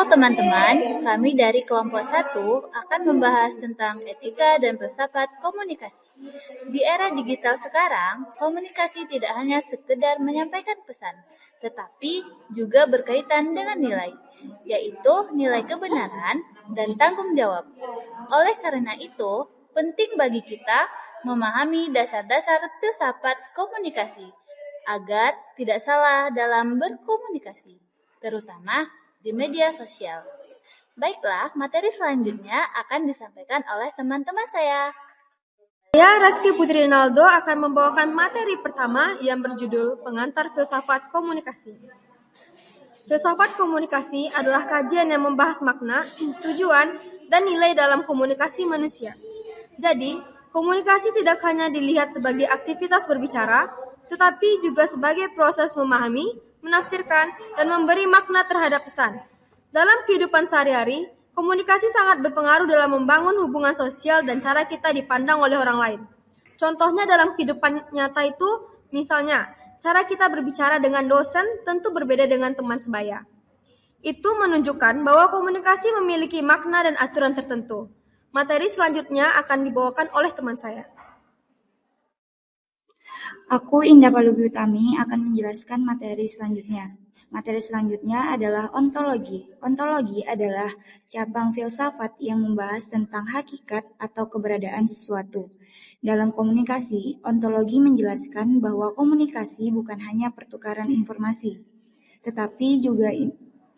Halo teman-teman, kami dari kelompok 1 akan membahas tentang etika dan filsafat komunikasi. Di era digital sekarang, komunikasi tidak hanya sekedar menyampaikan pesan, tetapi juga berkaitan dengan nilai, yaitu nilai kebenaran dan tanggung jawab. Oleh karena itu, penting bagi kita memahami dasar-dasar filsafat komunikasi agar tidak salah dalam berkomunikasi, terutama di media sosial. Baiklah, materi selanjutnya akan disampaikan oleh teman-teman saya. Saya, Reski Putri Rinaldo, akan membawakan materi pertama yang berjudul Pengantar Filsafat Komunikasi. Filsafat komunikasi adalah kajian yang membahas makna, tujuan, dan nilai dalam komunikasi manusia. Jadi, komunikasi tidak hanya dilihat sebagai aktivitas berbicara, tetapi juga sebagai proses memahami, menafsirkan, dan memberi makna terhadap pesan. Dalam kehidupan sehari-hari, komunikasi sangat berpengaruh dalam membangun hubungan sosial dan cara kita dipandang oleh orang lain. Contohnya dalam kehidupan nyata itu, misalnya, cara kita berbicara dengan dosen tentu berbeda dengan teman sebaya. Itu menunjukkan bahwa komunikasi memiliki makna dan aturan tertentu. Materi selanjutnya akan dibawakan oleh teman saya. Aku, Indah Palubi Utami, akan menjelaskan materi selanjutnya. Materi selanjutnya adalah ontologi. Ontologi adalah cabang filsafat yang membahas tentang hakikat atau keberadaan sesuatu. Dalam komunikasi, ontologi menjelaskan bahwa komunikasi bukan hanya pertukaran informasi, tetapi juga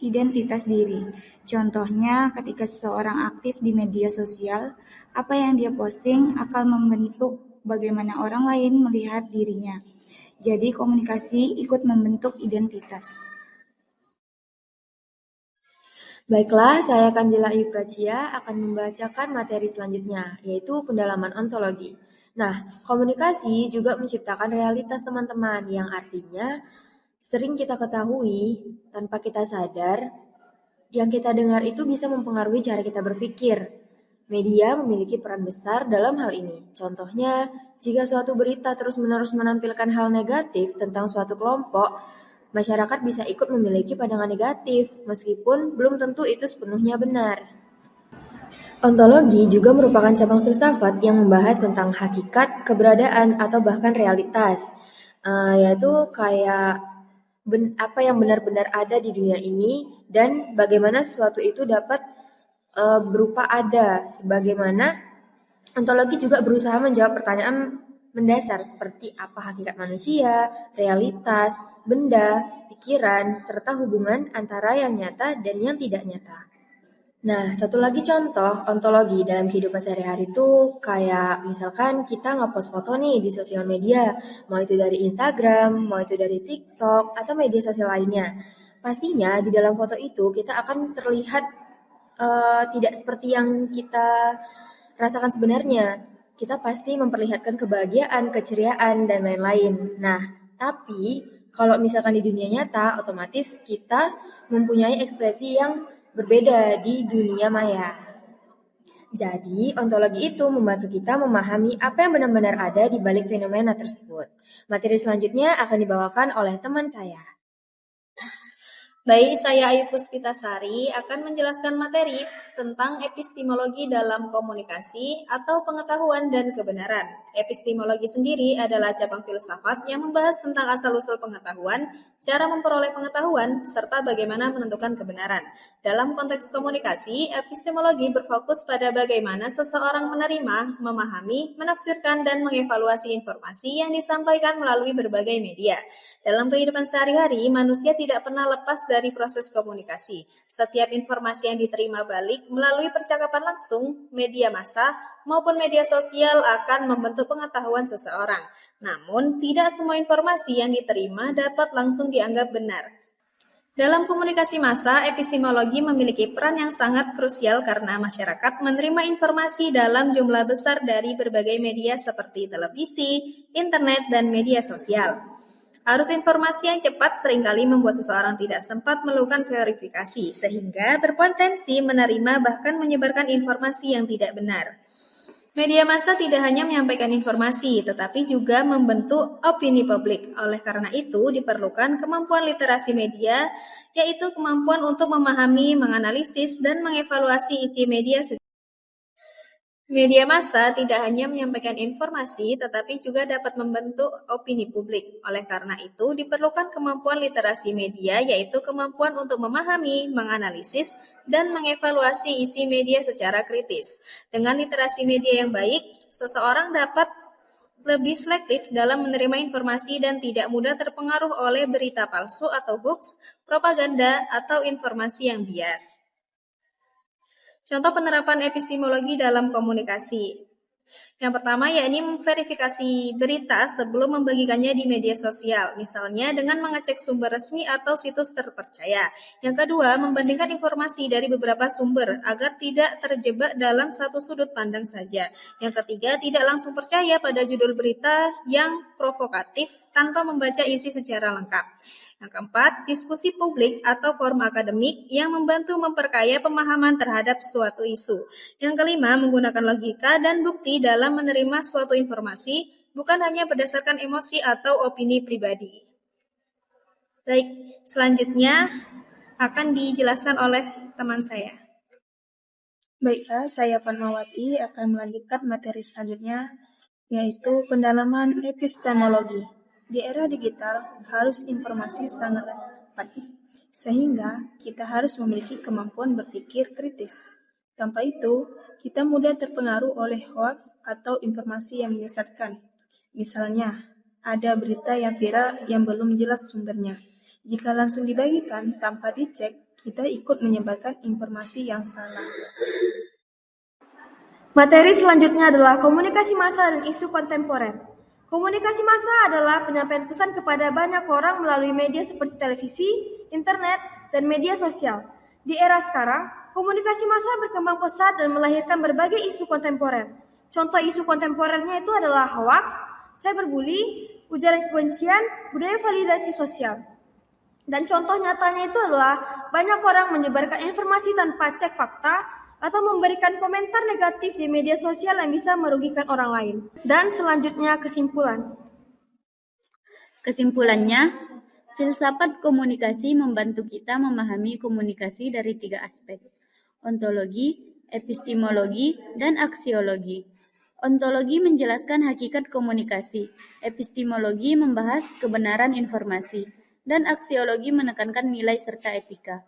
identitas diri. Contohnya, ketika seseorang aktif di media sosial, apa yang dia posting akan membentuk bagaimana orang lain melihat dirinya. Jadi, komunikasi ikut membentuk identitas. Baiklah, saya Kanjela Ayu Prachia akan membacakan materi selanjutnya, yaitu pendalaman ontologi. Nah, komunikasi juga menciptakan realitas teman-teman, yang artinya sering kita ketahui tanpa kita sadar, yang kita dengar itu bisa mempengaruhi cara kita berpikir. Media memiliki peran besar dalam hal ini. Contohnya, jika suatu berita terus-menerus menampilkan hal negatif tentang suatu kelompok, masyarakat bisa ikut memiliki pandangan negatif, meskipun belum tentu itu sepenuhnya benar. Ontologi juga merupakan cabang filsafat yang membahas tentang hakikat, keberadaan, atau bahkan realitas, yaitu kayak apa yang benar-benar ada di dunia ini dan bagaimana sesuatu itu dapat berupa ada. Sebagaimana ontologi juga berusaha menjawab pertanyaan mendasar seperti apa hakikat manusia, realitas, benda, pikiran, serta hubungan antara yang nyata dan yang tidak nyata. Nah, satu lagi contoh ontologi dalam kehidupan sehari-hari itu kayak misalkan kita ngepost foto nih di sosial media, mau itu dari Instagram, mau itu dari TikTok, atau media sosial lainnya. Pastinya di dalam foto itu kita akan terlihat tidak seperti yang kita rasakan sebenarnya. Kita pasti memperlihatkan kebahagiaan, keceriaan, dan lain-lain. Nah, tapi kalau misalkan di dunia nyata, otomatis kita mempunyai ekspresi yang berbeda di dunia maya. Jadi, ontologi itu membantu kita memahami apa yang benar-benar ada di balik fenomena tersebut. Materi selanjutnya akan dibawakan oleh teman saya. Baik, saya Ayu Puspitasari akan menjelaskan materi tentang epistemologi dalam komunikasi atau pengetahuan dan kebenaran. Epistemologi sendiri adalah cabang filsafat yang membahas tentang asal-usul pengetahuan, cara memperoleh pengetahuan, serta bagaimana menentukan kebenaran. Dalam konteks komunikasi, epistemologi berfokus pada bagaimana seseorang menerima, memahami, menafsirkan, dan mengevaluasi informasi yang disampaikan melalui berbagai media. Dalam kehidupan sehari-hari, manusia tidak pernah lepas dari proses komunikasi. Setiap informasi yang diterima balik melalui percakapan langsung, media massa, maupun media sosial akan membentuk pengetahuan seseorang. Namun, tidak semua informasi yang diterima dapat langsung dianggap benar. Dalam komunikasi massa, epistemologi memiliki peran yang sangat krusial karena masyarakat menerima informasi dalam jumlah besar dari berbagai media seperti televisi, internet, dan media sosial. Arus informasi yang cepat seringkali membuat seseorang tidak sempat melakukan verifikasi, sehingga berpotensi menerima bahkan menyebarkan informasi yang tidak benar. Media massa tidak hanya menyampaikan informasi, tetapi juga membentuk opini publik. Oleh karena itu, diperlukan kemampuan literasi media, yaitu kemampuan untuk memahami, menganalisis, dan mengevaluasi isi media. Media massa tidak hanya menyampaikan informasi, tetapi juga dapat membentuk opini publik. Oleh karena itu, diperlukan kemampuan literasi media, yaitu kemampuan untuk memahami, menganalisis, dan mengevaluasi isi media secara kritis. Dengan literasi media yang baik, seseorang dapat lebih selektif dalam menerima informasi dan tidak mudah terpengaruh oleh berita palsu atau hoax, propaganda, atau informasi yang bias. Contoh penerapan epistemologi dalam komunikasi. Yang pertama, yakni memverifikasi berita sebelum membagikannya di media sosial, misalnya dengan mengecek sumber resmi atau situs terpercaya. Yang kedua, membandingkan informasi dari beberapa sumber agar tidak terjebak dalam satu sudut pandang saja. Yang ketiga, tidak langsung percaya pada judul berita yang provokatif tanpa membaca isi secara lengkap. Yang keempat, diskusi publik atau forum akademik yang membantu memperkaya pemahaman terhadap suatu isu. Yang kelima, menggunakan logika dan bukti dalam menerima suatu informasi, bukan hanya berdasarkan emosi atau opini pribadi. Baik, selanjutnya akan dijelaskan oleh teman saya. Baiklah, saya Fatmawati akan melanjutkan materi selanjutnya, yaitu pendalaman epistemologi. Di era digital, harus informasi sangatlah cepat, sehingga kita harus memiliki kemampuan berpikir kritis. Tanpa itu, kita mudah terpengaruh oleh hoaks atau informasi yang menyesatkan. Misalnya, ada berita yang viral yang belum jelas sumbernya. Jika langsung dibagikan tanpa dicek, kita ikut menyebarkan informasi yang salah. Materi selanjutnya adalah komunikasi massa dan isu kontemporer. Komunikasi massa adalah penyampaian pesan kepada banyak orang melalui media seperti televisi, internet, dan media sosial. Di era sekarang, komunikasi massa berkembang pesat dan melahirkan berbagai isu kontemporer. Contoh isu kontemporernya itu adalah hoax, cyberbully, ujaran kebencian, budaya validasi sosial. Dan contoh nyatanya itu adalah banyak orang menyebarkan informasi tanpa cek fakta atau memberikan komentar negatif di media sosial yang bisa merugikan orang lain. Dan selanjutnya kesimpulan. Kesimpulannya, filsafat komunikasi membantu kita memahami komunikasi dari 3 aspek: ontologi, epistemologi, dan aksiologi. Ontologi menjelaskan hakikat komunikasi, epistemologi membahas kebenaran informasi, dan aksiologi menekankan nilai serta etika.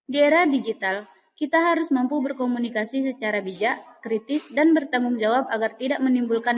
Di era digital, kita harus mampu berkomunikasi secara bijak, kritis, dan bertanggung jawab agar tidak menimbulkan